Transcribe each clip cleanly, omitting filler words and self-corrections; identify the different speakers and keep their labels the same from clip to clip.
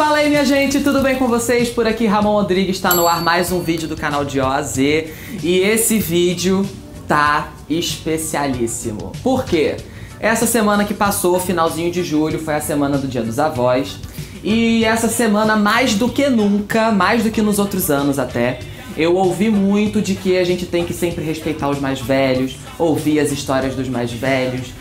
Speaker 1: Fala aí, minha gente, tudo bem com vocês? Por aqui, Ramon Rodrigues, está no ar mais um vídeo do canal de O a Z. E esse vídeo tá especialíssimo. Por quê? Essa semana que passou, finalzinho de julho, foi a semana do Dia dos Avós. E essa semana, mais do que nunca, mais do que nos outros anos até, eu ouvi muito de que a gente tem que sempre respeitar os mais velhos, ouvir as histórias dos mais velhos,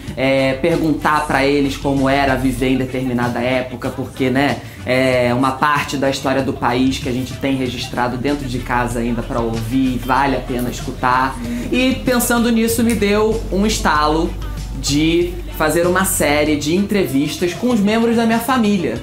Speaker 1: perguntar pra eles como era viver em determinada época, porque, né, é uma parte da história do país que a gente tem registrado dentro de casa ainda pra ouvir, vale a pena escutar. E pensando nisso, me deu um estalo de fazer uma série de entrevistas com os membros da minha família.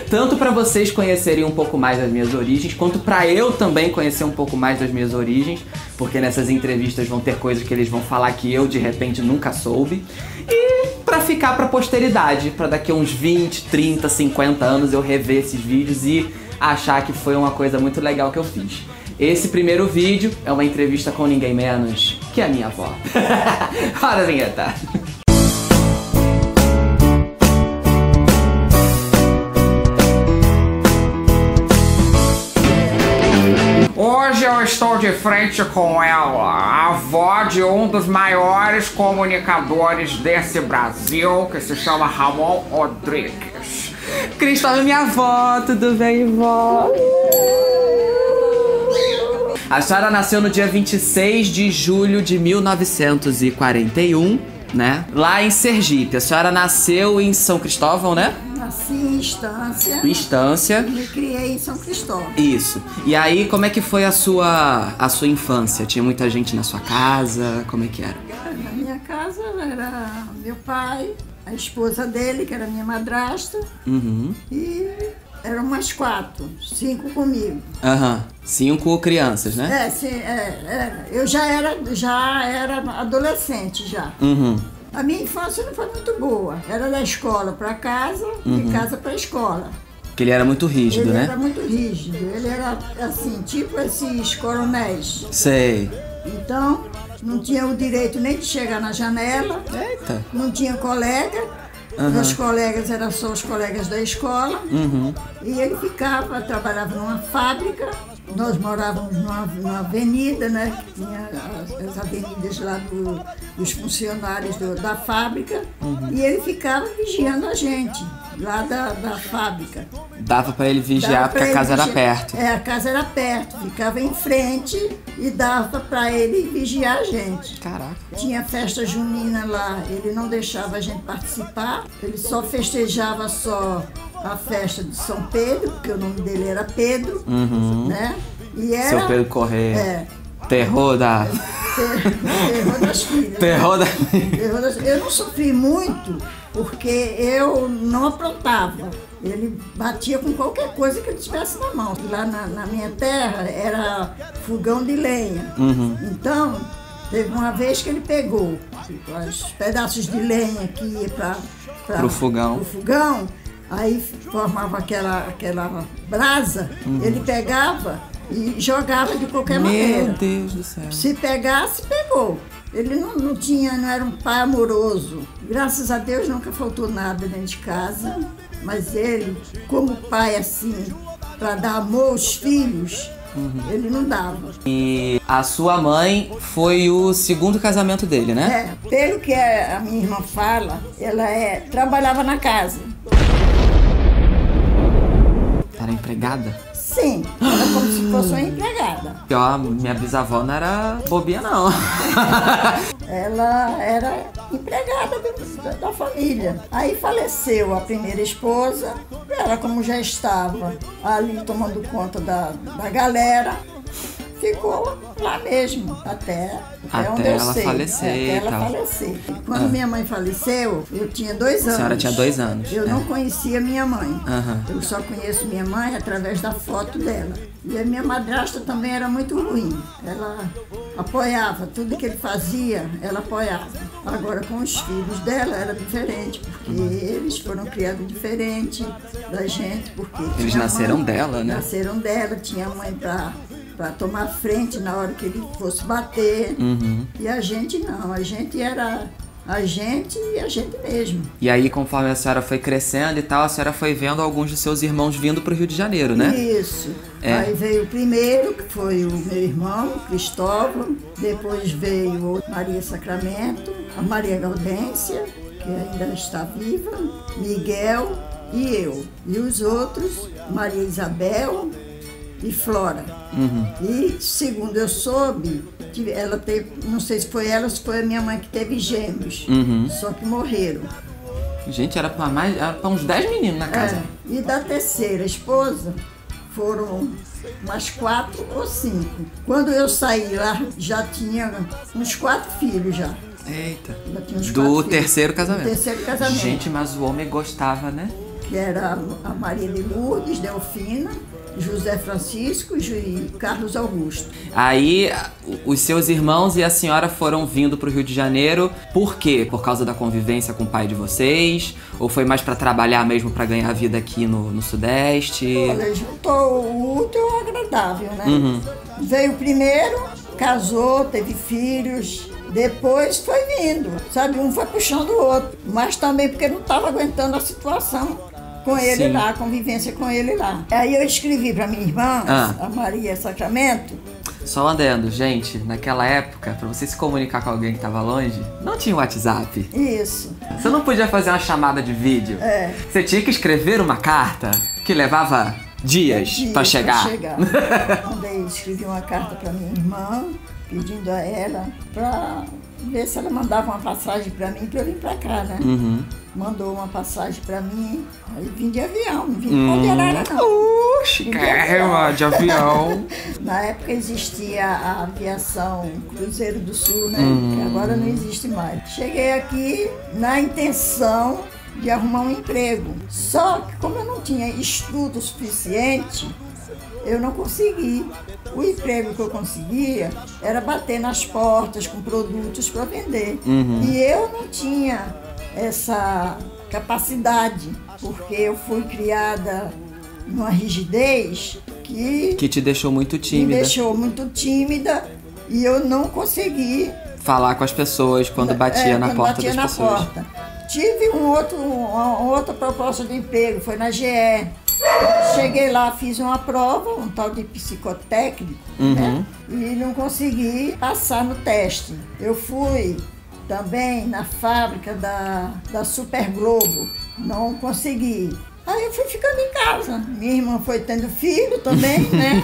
Speaker 1: Tanto para vocês conhecerem um pouco mais das minhas origens, quanto para eu também conhecer um pouco mais das minhas origens, porque nessas entrevistas vão ter coisas que eles vão falar que eu de repente nunca soube. E para ficar para posteridade, para daqui a uns 20, 30, 50 anos eu rever esses vídeos e achar que foi uma coisa muito legal que eu fiz. Esse primeiro vídeo é uma entrevista com ninguém menos que a minha avó. Roda a vinheta!
Speaker 2: Hoje eu estou de frente com ela, a avó de um dos maiores comunicadores desse Brasil, que se chama Ramon Rodrigues.
Speaker 1: Cristóvão, minha avó, tudo bem, vó? A senhora nasceu no dia 26 de julho de 1941, né? Lá em Sergipe. A senhora nasceu em São Cristóvão, né?
Speaker 3: Nasci em Estância.
Speaker 1: Estância.
Speaker 3: E me criei em São Cristóvão.
Speaker 1: Isso. E aí, como é que foi a sua infância? Tinha muita gente na sua casa? Como é que era?
Speaker 3: Na minha casa era meu pai, a esposa dele, que era minha madrasta, e eram umas 4, 5 comigo.
Speaker 1: 5 crianças, né?
Speaker 3: Eu já era adolescente já. A minha infância não foi muito boa. Era da escola para casa, de casa para escola.
Speaker 1: Porque ele era muito rígido, né?
Speaker 3: Ele era muito rígido. Ele era assim, tipo esses coronéis.
Speaker 1: Sei.
Speaker 3: Então, não tinha o direito nem de chegar na janela.
Speaker 1: Eita.
Speaker 3: Não tinha colega. Meus colegas eram só os colegas da escola. E ele trabalhava numa fábrica. Nós morávamos numa avenida, né? Que tinha as avenidas lá dos funcionários da fábrica. E ele ficava vigiando a gente, lá da fábrica.
Speaker 1: Dava pra ele vigiar porque a casa era perto.
Speaker 3: A casa era perto, ficava em frente e dava pra ele vigiar a gente.
Speaker 1: Caraca.
Speaker 3: Tinha festa junina lá, ele não deixava a gente participar, ele só festejava a festa de São Pedro, porque o nome dele era Pedro, né? E era,
Speaker 1: Seu Pedro Correia. Terror das filhas. Terror das...
Speaker 3: Eu não sofri muito, porque eu não aprontava. Ele batia com qualquer coisa que ele tivesse na mão. Lá na minha terra era fogão de lenha. Então, teve uma vez que ele pegou os pedaços de lenha que ia pro fogão. Aí formava aquela brasa, ele pegava e jogava de qualquer maneira.
Speaker 1: Meu Deus do céu.
Speaker 3: Se pegasse, pegou. Ele não era um pai amoroso. Graças a Deus nunca faltou nada dentro de casa. Mas ele, como pai assim, para dar amor aos filhos, ele não dava.
Speaker 1: E a sua mãe foi o segundo casamento dele, né?
Speaker 3: Pelo que a minha irmã fala, ela trabalhava na casa.
Speaker 1: Era empregada?
Speaker 3: Sim, era como se fosse uma empregada.
Speaker 1: Minha bisavó não era bobinha, não.
Speaker 3: Ela era empregada da família. Aí faleceu a primeira esposa. Ela, como já estava ali tomando conta da galera, ficou lá mesmo, até onde eu sei. Até ela falecer. Quando minha mãe faleceu, eu tinha 2 anos.
Speaker 1: A senhora tinha 2 anos.
Speaker 3: Eu não conhecia minha mãe. Eu só conheço minha mãe através da foto dela. E a minha madrasta também era muito ruim. Ela apoiava tudo que ele fazia, ela apoiava. Agora, com os filhos dela era diferente, porque eles foram criados diferente da gente, porque
Speaker 1: eles nasceram dela, né?
Speaker 3: Nasceram dela, tinha mãe para tomar frente na hora que ele fosse bater. E a gente não, a gente era a gente e a gente mesmo.
Speaker 1: E aí, conforme a senhora foi crescendo e tal, a senhora foi vendo alguns de seus irmãos vindo pro Rio de Janeiro, né?
Speaker 3: Isso. Aí veio o primeiro, que foi o meu irmão, Cristóvão. Depois veio Maria Sacramento, a Maria Gaudência, que ainda está viva, Miguel e eu. E os outros, Maria Isabel e Flora. E, segundo eu soube, ela teve, não sei se foi ela ou se foi a minha mãe que teve gêmeos, só que morreram.
Speaker 1: Gente, era pra uns 10 meninos na casa.
Speaker 3: E da terceira esposa, foram umas 4 ou 5. Quando eu saí lá, já tinha uns 4 filhos já.
Speaker 1: Eita.
Speaker 3: Já tinha uns 4
Speaker 1: Do
Speaker 3: filhos.
Speaker 1: terceiro casamento.
Speaker 3: Do terceiro casamento.
Speaker 1: Gente, mas o homem gostava, né?
Speaker 3: Que era a Maria de Lourdes, Delfina, José Francisco e Carlos Augusto.
Speaker 1: Aí, os seus irmãos e a senhora foram vindo pro Rio de Janeiro. Por quê? Por causa da convivência com o pai de vocês? Ou foi mais pra trabalhar mesmo, pra ganhar vida aqui no Sudeste?
Speaker 3: Olha, juntou o útil ao agradável, né? Veio primeiro, casou, teve filhos. Depois foi vindo, sabe? Um foi puxando o outro. Mas também porque não estava aguentando a situação com ele lá, a convivência com ele lá. Aí eu escrevi para minha irmã, a Maria Sacramento.
Speaker 1: Só andando, gente, naquela época, pra você se comunicar com alguém que tava longe, não tinha WhatsApp.
Speaker 3: Isso.
Speaker 1: Você não podia fazer uma chamada de vídeo. Você tinha que escrever uma carta que levava dias pra chegar.
Speaker 3: Mandei, escrevi uma carta para minha irmã, pedindo a ela para ver se ela mandava uma passagem para mim para eu vir para cá, né? Mandou uma passagem para mim, aí vim de avião, não vim de Arara não.
Speaker 1: Chiquérrima de avião.
Speaker 3: Na época existia a aviação Cruzeiro do Sul, né? Que agora não existe mais. Cheguei aqui na intenção de arrumar um emprego. Só que como eu não tinha estudo suficiente, eu não consegui. O emprego que eu conseguia era bater nas portas com produtos para vender. E eu não tinha essa capacidade, porque eu fui criada numa rigidez que
Speaker 1: te deixou muito tímida.
Speaker 3: Me deixou muito tímida e eu não consegui
Speaker 1: falar com as pessoas quando batia na porta das pessoas.
Speaker 3: Tive uma outra proposta de emprego, foi na GE. Cheguei lá, fiz uma prova, um tal de psicotécnico, né? E não consegui passar no teste. Eu fui também na fábrica da Super Globo, não consegui. Aí eu fui ficando em casa. Minha irmã foi tendo filho também, né?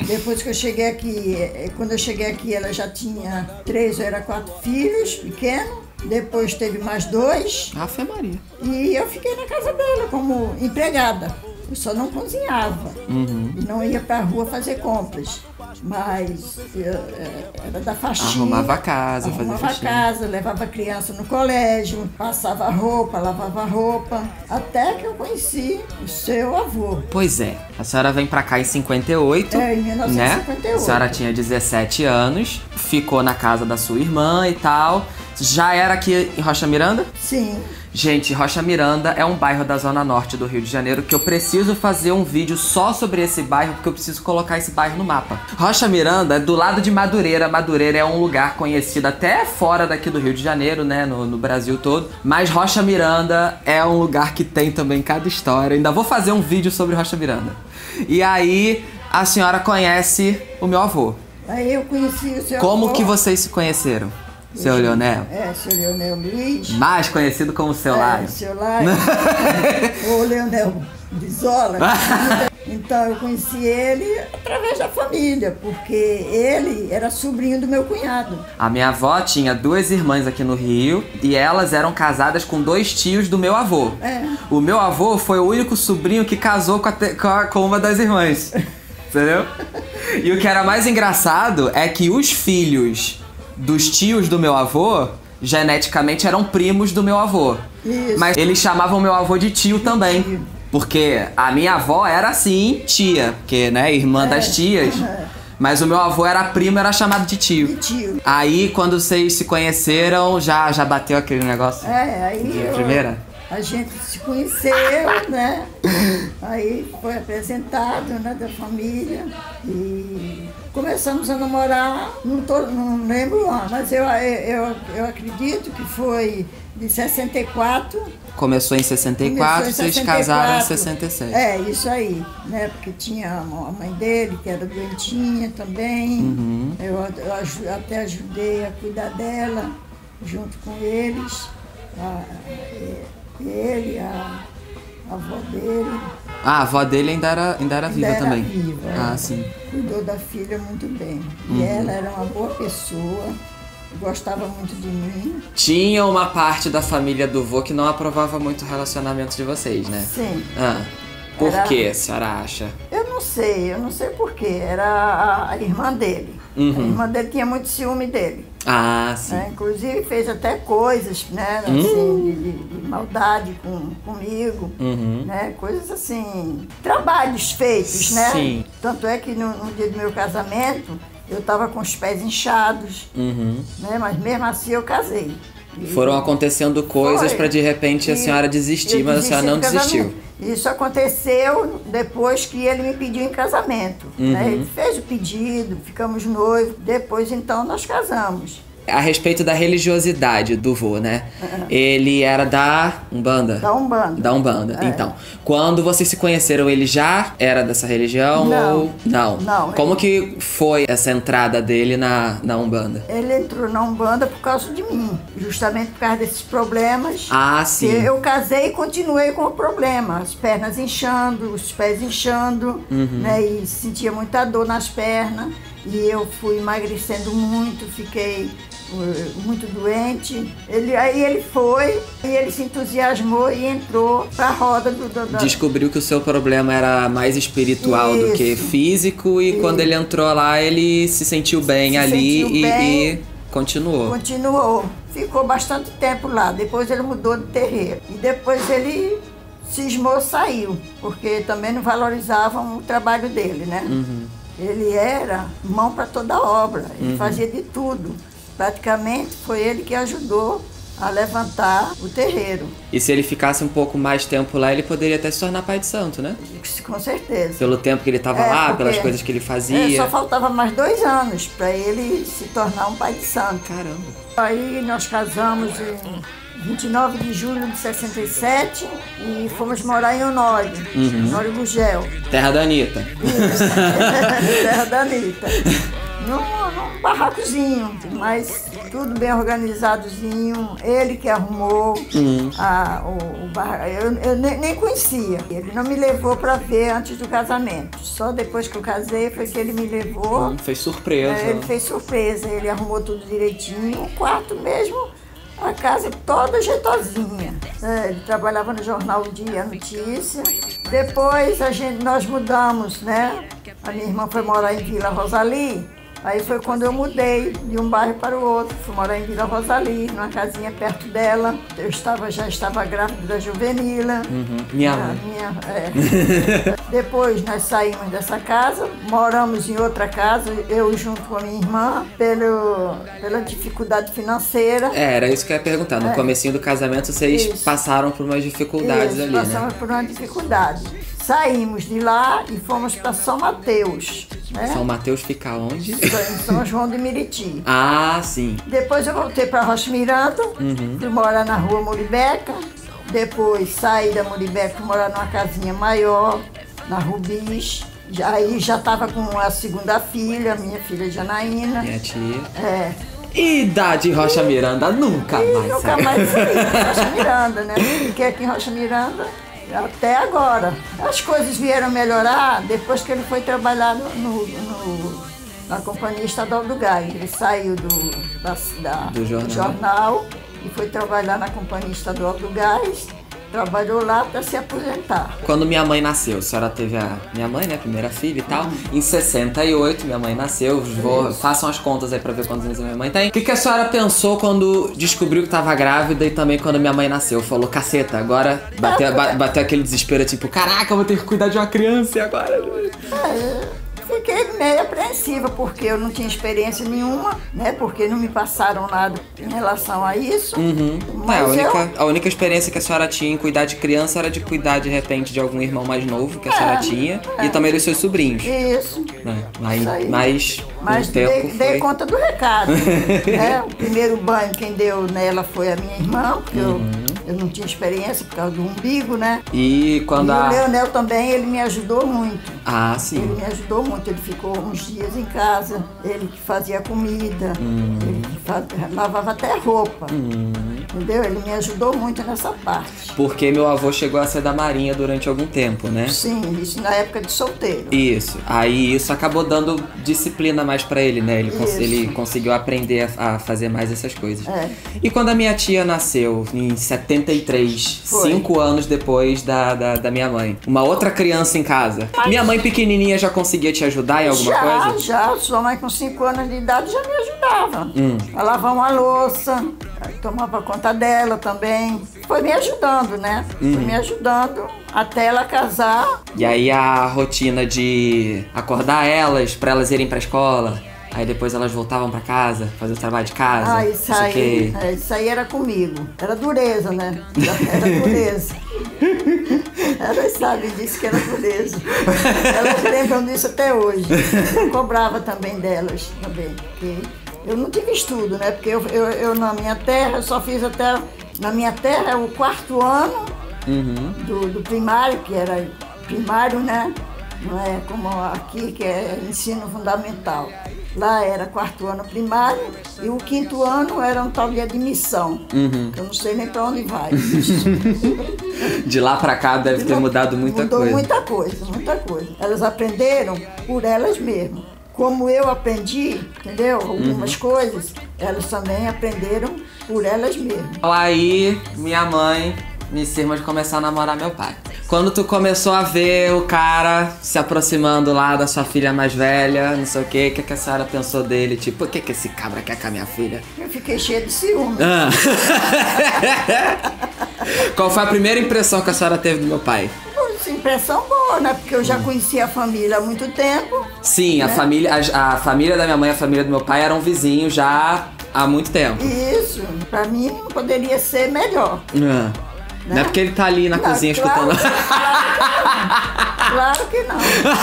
Speaker 3: Depois que eu cheguei aqui, quando eu cheguei aqui, ela já tinha 3 ou 4 filhos pequenos. Depois teve mais 2.
Speaker 1: Ave Maria.
Speaker 3: E eu fiquei na casa dela como empregada. Eu só não cozinhava. E não ia pra rua fazer compras. Mas era da faxina.
Speaker 1: Arrumava a casa, fazia faxina.
Speaker 3: Arrumava a casa, levava a criança no colégio, passava roupa, lavava roupa. Até que eu conheci o seu avô.
Speaker 1: Pois é. A senhora vem pra cá em 58.
Speaker 3: Em 1958.
Speaker 1: Né? A senhora tinha 17 anos, ficou na casa da sua irmã e tal. Já era aqui em Rocha Miranda?
Speaker 3: Sim.
Speaker 1: Gente, Rocha Miranda é um bairro da zona norte do Rio de Janeiro que eu preciso fazer um vídeo só sobre esse bairro, porque eu preciso colocar esse bairro no mapa. Rocha Miranda é do lado de Madureira. Madureira é um lugar conhecido até fora daqui do Rio de Janeiro, né, no Brasil todo. Mas Rocha Miranda é um lugar que tem também cada história. Ainda vou fazer um vídeo sobre Rocha Miranda. E aí, a senhora conhece o meu avô.
Speaker 3: Aí eu conheci o seu
Speaker 1: Como
Speaker 3: avô.
Speaker 1: que vocês se conheceram? Seu Leonel?
Speaker 3: Seu Leonel Luiz.
Speaker 1: Mais conhecido como Seu Lário.
Speaker 3: Seu Lário. Ou Leonel Bisola. Então eu conheci ele através da família, porque ele era sobrinho do meu cunhado.
Speaker 1: A minha avó tinha 2 irmãs aqui no Rio e elas eram casadas com 2 tios do meu avô. O meu avô foi o único sobrinho que casou com uma das irmãs. Entendeu? E o que era mais engraçado é que os filhos dos tios do meu avô, geneticamente, eram primos do meu avô.
Speaker 3: Isso.
Speaker 1: Mas eles chamavam meu avô de tio também.
Speaker 3: Tio.
Speaker 1: Porque a minha avó era, assim, tia. Porque, né, irmã das tias. Mas o meu avô era primo, era chamado de tio.
Speaker 3: De tio.
Speaker 1: Aí, quando vocês se conheceram, já bateu aquele negócio?
Speaker 3: Aí
Speaker 1: de primeira?
Speaker 3: A gente se conheceu, né? Aí foi apresentado, né, da família e começamos a namorar, não lembro o ano, mas eu acredito que foi de 64.
Speaker 1: Começou em 64, vocês casaram em 67.
Speaker 3: É, isso aí, né? Porque tinha a mãe dele, que era doentinha também. Eu até ajudei a cuidar dela, junto com eles. Ele, a avó dele.
Speaker 1: Ah, a avó dele ainda era viva também.
Speaker 3: Viva,
Speaker 1: ah, sim.
Speaker 3: Cuidou da filha muito bem. E ela era uma boa pessoa, gostava muito de mim.
Speaker 1: Tinha uma parte da família do vô que não aprovava muito o relacionamento de vocês, né?
Speaker 3: Sim.
Speaker 1: Por que a senhora acha?
Speaker 3: Eu não sei por quê. Era a irmã dele. A irmã dele tinha muito ciúme dele.
Speaker 1: Ah, sim.
Speaker 3: Inclusive fez até coisas, né, assim, de maldade comigo, né, coisas assim, trabalhos feitos, né?
Speaker 1: Sim.
Speaker 3: Tanto é que no dia do meu casamento eu estava com os pés inchados, né, mas mesmo assim eu casei.
Speaker 1: Foram acontecendo coisas para de repente a senhora desistir, mas a senhora não desistiu.
Speaker 3: Isso aconteceu depois que ele me pediu em casamento. Né? Ele fez o pedido, ficamos noivos, depois então nós casamos.
Speaker 1: A respeito da religiosidade do vô, né? Ele era da Umbanda?
Speaker 3: Da Umbanda.
Speaker 1: Da Umbanda. Então, quando vocês se conheceram, ele já era dessa religião?
Speaker 3: Não.
Speaker 1: Ou... Não.
Speaker 3: Não.
Speaker 1: Como que foi essa entrada dele na Umbanda?
Speaker 3: Ele entrou na Umbanda por causa de mim, justamente por causa desses problemas.
Speaker 1: Ah, sim.
Speaker 3: Eu casei e continuei com o problema, as pernas inchando, os pés inchando, né? E sentia muita dor nas pernas. E eu fui emagrecendo muito, fiquei muito doente. Aí ele foi, e ele se entusiasmou e entrou para a roda do...
Speaker 1: Descobriu que o seu problema era mais espiritual do que físico e quando ele entrou lá, ele se sentiu bem e continuou.
Speaker 3: Continuou. Ficou bastante tempo lá. Depois ele mudou de terreiro. E depois ele cismou, saiu, porque também não valorizavam o trabalho dele, né? Ele era mão para toda obra, ele fazia de tudo. Praticamente foi ele que ajudou a levantar o terreiro.
Speaker 1: E se ele ficasse um pouco mais tempo lá, ele poderia até se tornar pai de santo, né?
Speaker 3: Com certeza.
Speaker 1: Pelo tempo que ele estava lá, pelas coisas que ele fazia.
Speaker 3: Só faltava mais 2 anos para ele se tornar um pai de santo.
Speaker 1: Caramba.
Speaker 3: Aí nós casamos em 29 de julho de 67 e fomos morar em Honório, Honório Gugel.
Speaker 1: Terra da Anitta.
Speaker 3: Isso, terra da Anitta. Num barracozinho, mas tudo bem organizadozinho. Ele que arrumou o barraco. Eu nem conhecia. Ele não me levou para ver antes do casamento. Só depois que eu casei foi que ele me levou.
Speaker 1: Fez surpresa.
Speaker 3: Ele fez surpresa. Ele arrumou tudo direitinho. O quarto mesmo, a casa toda jeitosinha. Ele trabalhava no jornal Dia Notícia. Depois nós mudamos, né? A minha irmã foi morar em Vila Rosali. Aí foi quando eu mudei de um bairro para o outro. Fui morar em Vila Rosali, numa casinha perto dela. Eu já estava grávida da Juvenila.
Speaker 1: Minha mãe.
Speaker 3: Depois nós saímos dessa casa, moramos em outra casa, eu junto com a minha irmã, pela dificuldade financeira.
Speaker 1: Era isso que eu ia perguntar. No comecinho do casamento, vocês passaram por umas dificuldades ali,
Speaker 3: passamos por uma dificuldade. Saímos de lá e fomos para São Mateus. Né?
Speaker 1: São Mateus fica onde?
Speaker 3: Em São João de Meriti.
Speaker 1: Ah, sim.
Speaker 3: Depois eu voltei para Rocha Miranda, fui morar na rua Muribeca. Depois saí da Muribeca, fui morar numa casinha maior, na Rubis. Aí já estava com a segunda filha, minha filha Janaína.
Speaker 1: Minha tia.
Speaker 3: E
Speaker 1: Rocha Miranda nunca mais.
Speaker 3: Nunca mais saí de Rocha Miranda, né? Fiquei aqui em Rocha Miranda até agora. As coisas vieram melhorar depois que ele foi trabalhar na Companhia Estadual do Gás. Ele saiu do jornal e foi trabalhar na Companhia Estadual do Gás. Trabalhou lá para se aposentar.
Speaker 1: Quando minha mãe nasceu, a senhora teve a minha mãe, né, primeira filha e tal. Em 68, minha mãe nasceu. Façam as contas aí pra ver quantos anos a minha mãe tem. O que a senhora pensou quando descobriu que tava grávida e também quando minha mãe nasceu? Falou, caceta, agora bateu aquele desespero, tipo, caraca, eu vou ter que cuidar de uma criança e agora...
Speaker 3: Fiquei meio apreensiva, porque eu não tinha experiência nenhuma, né? Porque não me passaram nada em relação a isso. Mas
Speaker 1: a única experiência que a senhora tinha em cuidar de criança era de cuidar, de repente, de algum irmão mais novo que a senhora tinha. E também dos seus sobrinhos.
Speaker 3: Isso.
Speaker 1: Mas
Speaker 3: dei conta do recado. Né? O primeiro banho quem deu nela foi a minha irmã, porque eu não tinha experiência por causa do umbigo, né?
Speaker 1: E quando
Speaker 3: o Leonel também, ele me ajudou muito.
Speaker 1: Ah, sim.
Speaker 3: Ele me ajudou muito, ele ficou uns dias em casa, ele que fazia comida, ele que lavava até roupa, entendeu? Ele me ajudou muito nessa parte.
Speaker 1: Porque meu avô chegou a ser da Marinha durante algum tempo, né?
Speaker 3: Sim, isso na época de solteiro.
Speaker 1: Isso, aí isso acabou dando disciplina mais pra ele, né? Ele conseguiu aprender a fazer mais essas coisas. E quando a minha tia nasceu, em 73, 5 anos depois da minha mãe, uma outra criança em casa, minha mãe pequenininha já conseguia te ajudar em alguma coisa?
Speaker 3: Já. Sua mãe com 5 anos de idade já me ajudava. A lavar uma louça, tomava conta dela também. Foi me ajudando, né? Foi me ajudando até ela casar.
Speaker 1: E aí a rotina de acordar elas pra elas irem pra escola, aí depois elas voltavam pra casa, fazer o trabalho de casa.
Speaker 3: Isso aí era comigo. Era dureza, né? Era dureza. Elas sabem disso que era dureza. Elas lembram disso até hoje. Eu cobrava também delas, também. Porque eu não tive estudo, né? Porque eu na minha terra, eu só fiz até... Na minha terra, o 4º ano do primário, que era primário, né? Não é como aqui, que é ensino fundamental. Lá era 4º ano primário e o 5º ano era um tal de admissão. Que eu não sei nem para onde vai.
Speaker 1: De lá pra cá deve ter mudado muita coisa.
Speaker 3: Mudou muita coisa. Elas aprenderam por elas mesmas. Como eu aprendi, entendeu? Algumas coisas, elas também aprenderam por elas mesmas.
Speaker 1: Aí, minha mãe me cisma de começar a namorar meu pai. Quando tu começou a ver o cara se aproximando lá da sua filha mais velha, não sei o que a senhora pensou dele? Tipo, o que esse cabra quer com a minha filha?
Speaker 3: Eu fiquei cheia de ciúme.
Speaker 1: Qual foi a primeira impressão que a senhora teve do meu pai?
Speaker 3: Impressão boa, né? Porque eu já conhecia a família há muito tempo.
Speaker 1: Sim,
Speaker 3: né?
Speaker 1: a família da minha mãe e a família do meu pai eram vizinhos já há muito tempo.
Speaker 3: Isso, pra mim não poderia ser melhor.
Speaker 1: Né? Não é porque ele tá ali na cozinha escutando.
Speaker 3: Claro que não.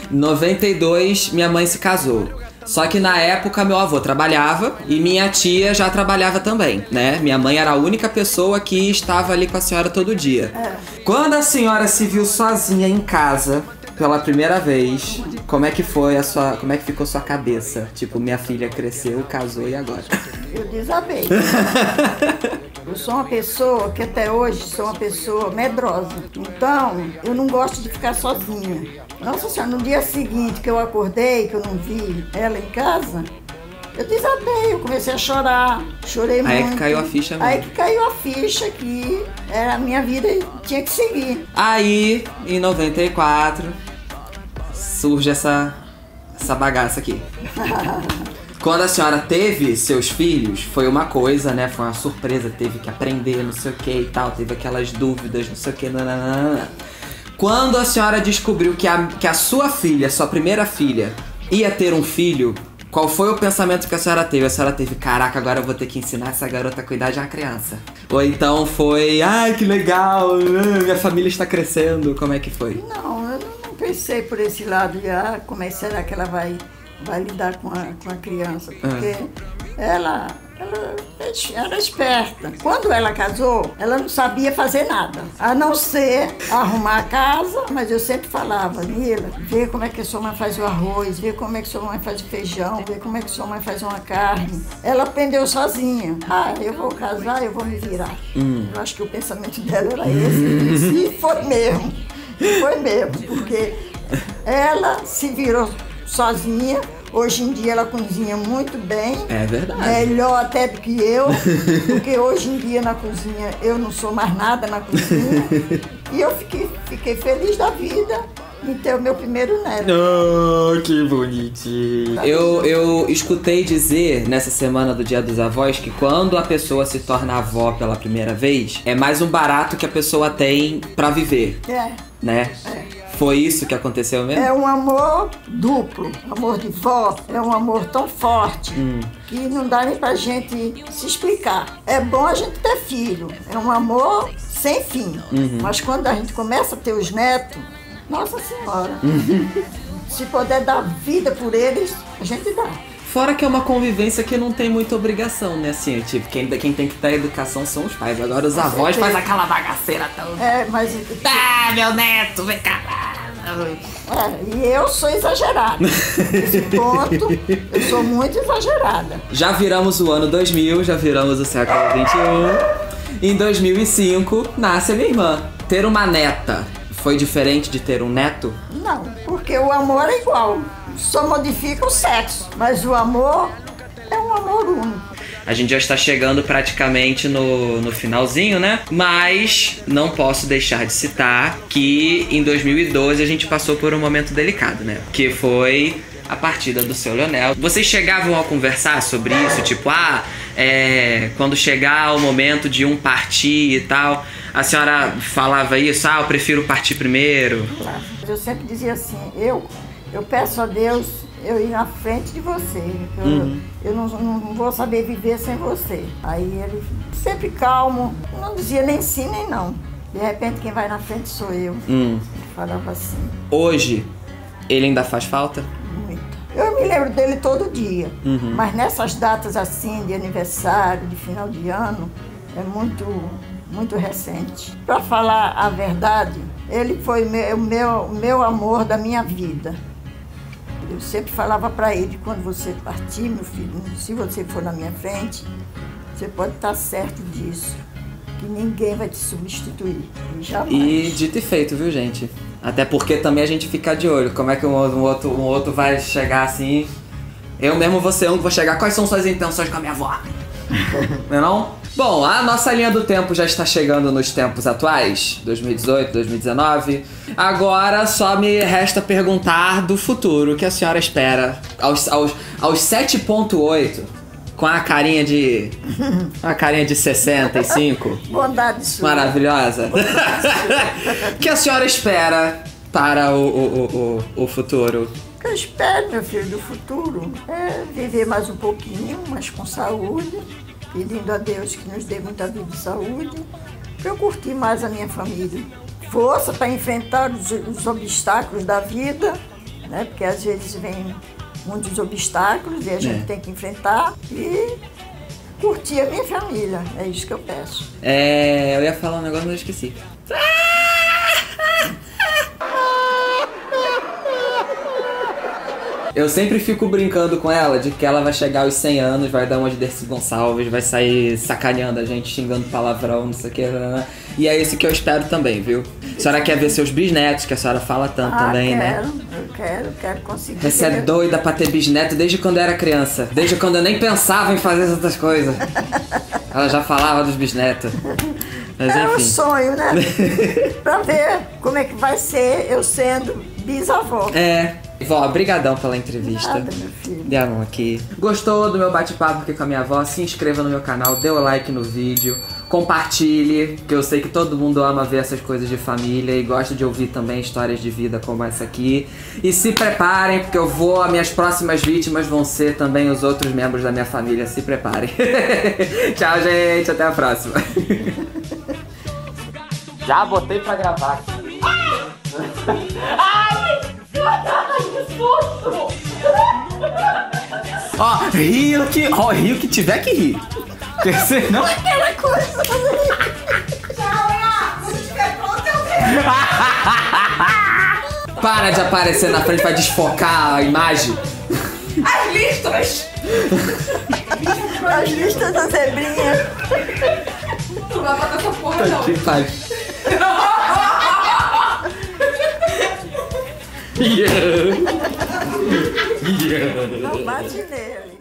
Speaker 1: 92, minha mãe se casou. Só que na época meu avô trabalhava e minha tia já trabalhava também, né? Minha mãe era a única pessoa que estava ali com a senhora todo dia. Quando a senhora se viu sozinha em casa pela primeira vez, como é que ficou sua cabeça? Tipo, minha filha cresceu, casou e agora?
Speaker 3: Eu desabei. Eu sou uma pessoa que até hoje sou uma pessoa medrosa. Então, eu não gosto de ficar sozinha. Nossa senhora, no dia seguinte que eu acordei, que eu não vi ela em casa, eu desabei, eu comecei a chorar, chorei muito.
Speaker 1: Aí é que caiu a ficha mesmo.
Speaker 3: Aí que caiu a ficha que era a minha vida e tinha que seguir.
Speaker 1: Aí, em 94, surge essa bagaça aqui. Quando a senhora teve seus filhos, foi uma coisa, né? Foi uma surpresa, teve que aprender, não sei o que e tal, teve aquelas dúvidas, não sei o que, nananana. Quando a senhora descobriu que a sua filha, sua primeira filha, ia ter um filho, qual foi o pensamento que a senhora teve? A senhora teve, caraca, agora eu vou ter que ensinar essa garota a cuidar de uma criança. Ou então foi, ai, que legal, minha família está crescendo, como é que foi?
Speaker 3: Não, eu não pensei por esse lado de, como é que será que ela vai lidar com a criança, porque ela era esperta. Quando ela casou, ela não sabia fazer nada, a não ser arrumar a casa, mas eu sempre falava, Mila, vê como é que a sua mãe faz o arroz, vê como é que sua mãe faz o feijão, vê como é que sua mãe faz uma carne. Ela aprendeu sozinha. Eu vou casar, eu vou me virar. Eu acho que o pensamento dela era esse. E foi mesmo, porque ela se virou sozinha. Hoje em dia ela cozinha muito bem.
Speaker 1: É verdade.
Speaker 3: Melhor até do que eu. Porque hoje em dia na cozinha eu não sou mais nada na cozinha. E eu fiquei feliz da vida em ter o meu primeiro neto.
Speaker 1: Oh, que bonitinho. Eu escutei dizer nessa semana do Dia dos Avós que quando a pessoa se torna avó pela primeira vez, é mais um barato que a pessoa tem pra viver. Né? Foi isso que aconteceu mesmo?
Speaker 3: É um amor duplo, amor de vó, é um amor tão forte que não dá nem pra gente se explicar. É bom a gente ter filho, é um amor sem fim. Mas quando a gente começa a ter os netos, nossa senhora, se puder dar vida por eles, a gente dá.
Speaker 1: Fora que é uma convivência que não tem muita obrigação, né? Assim, tipo, quem tem que dar educação são os pais. Agora os avós fazem aquela bagaceira toda.
Speaker 3: É, mas...
Speaker 1: Tá, meu neto, vem cá.
Speaker 3: e eu sou exagerada. Nesse ponto, eu sou muito exagerada.
Speaker 1: Já viramos o ano 2000, já viramos o século 21. Em 2005, nasce a minha irmã. Ter uma neta foi diferente de ter um neto?
Speaker 3: Não, porque o amor é igual. Só modifica o sexo, mas o amor é um amor único.
Speaker 1: A gente já está chegando praticamente no finalzinho, né? Mas não posso deixar de citar que em 2012 a gente passou por um momento delicado, né? Que foi a partida do seu Leonel. Vocês chegavam a conversar sobre isso? Tipo, quando chegar o momento de um partir e tal, a senhora falava isso? Eu prefiro partir primeiro.
Speaker 3: Eu sempre dizia assim, eu peço a Deus eu ir na frente de você. Eu não vou saber viver sem você. Aí ele sempre calmo, não dizia nem sim nem não. De repente quem vai na frente sou eu. Ele falava assim.
Speaker 1: Hoje, ele ainda faz falta?
Speaker 3: Muito. Eu me lembro dele todo dia. Mas nessas datas assim, de aniversário, de final de ano, é muito recente. Para falar a verdade, ele foi o meu amor da minha vida. Eu sempre falava para ele, quando você partir, meu filho, se você for na minha frente, você pode estar certo disso, que ninguém vai te substituir, jamais.
Speaker 1: E dito e feito, viu, gente? Até porque também a gente fica de olho, como é que um outro vai chegar assim... Eu mesmo vou ser um que vou chegar, quais são suas intenções com a minha avó? Não é não? Bom, a nossa linha do tempo já está chegando nos tempos atuais, 2018, 2019. Agora só me resta perguntar do futuro, o que a senhora espera aos 7.8, com a carinha de 65.
Speaker 3: Bondade sua.
Speaker 1: Maravilhosa. O que a senhora espera para o futuro?
Speaker 3: O que eu espero, meu filho, do futuro é viver mais um pouquinho, mas com saúde, pedindo a Deus que nos dê muita vida e saúde, para eu curtir mais a minha família. Força para enfrentar os obstáculos da vida, né? Porque às vezes vem muitos obstáculos e a gente tem que enfrentar e curtir a minha família. É isso que eu peço.
Speaker 1: Eu ia falar um negócio, mas eu esqueci. Eu sempre fico brincando com ela de que ela vai chegar aos 100 anos, vai dar uma de Dercy Gonçalves, vai sair sacaneando a gente, xingando palavrão, não sei o que. E é isso que eu espero também, viu? A senhora quer ver seus bisnetos, que a senhora fala tanto também, né?
Speaker 3: Eu quero conseguir.
Speaker 1: Você é doida pra ter bisneto desde quando eu era criança. Desde quando eu nem pensava em fazer essas coisas. Ela já falava dos bisnetos. Mas, enfim.
Speaker 3: Um sonho, né? Pra ver como é que vai ser eu sendo bisavó.
Speaker 1: Vó, brigadão pela entrevista.
Speaker 3: Nada, meu filho.
Speaker 1: Dê a mão aqui. Gostou do meu bate-papo aqui com a minha avó? Se inscreva no meu canal, dê o like no vídeo, compartilhe, que eu sei que todo mundo ama ver essas coisas de família e gosta de ouvir também histórias de vida como essa aqui. E se preparem, porque as minhas próximas vítimas vão ser também os outros membros da minha família. Se preparem. Tchau, gente. Até a próxima. Já botei pra gravar aqui. Ai, que susto! Rio que tiver que rir. Porque senão...
Speaker 3: Aquela coisa. Tchau, se estiver pronto, eu vejo.
Speaker 1: Para de aparecer na frente pra desfocar a imagem.
Speaker 2: As listras!
Speaker 3: As listas da zebrinha.
Speaker 2: Tu vai botar essa porra não.
Speaker 1: Que pariu.
Speaker 3: Não bate nele.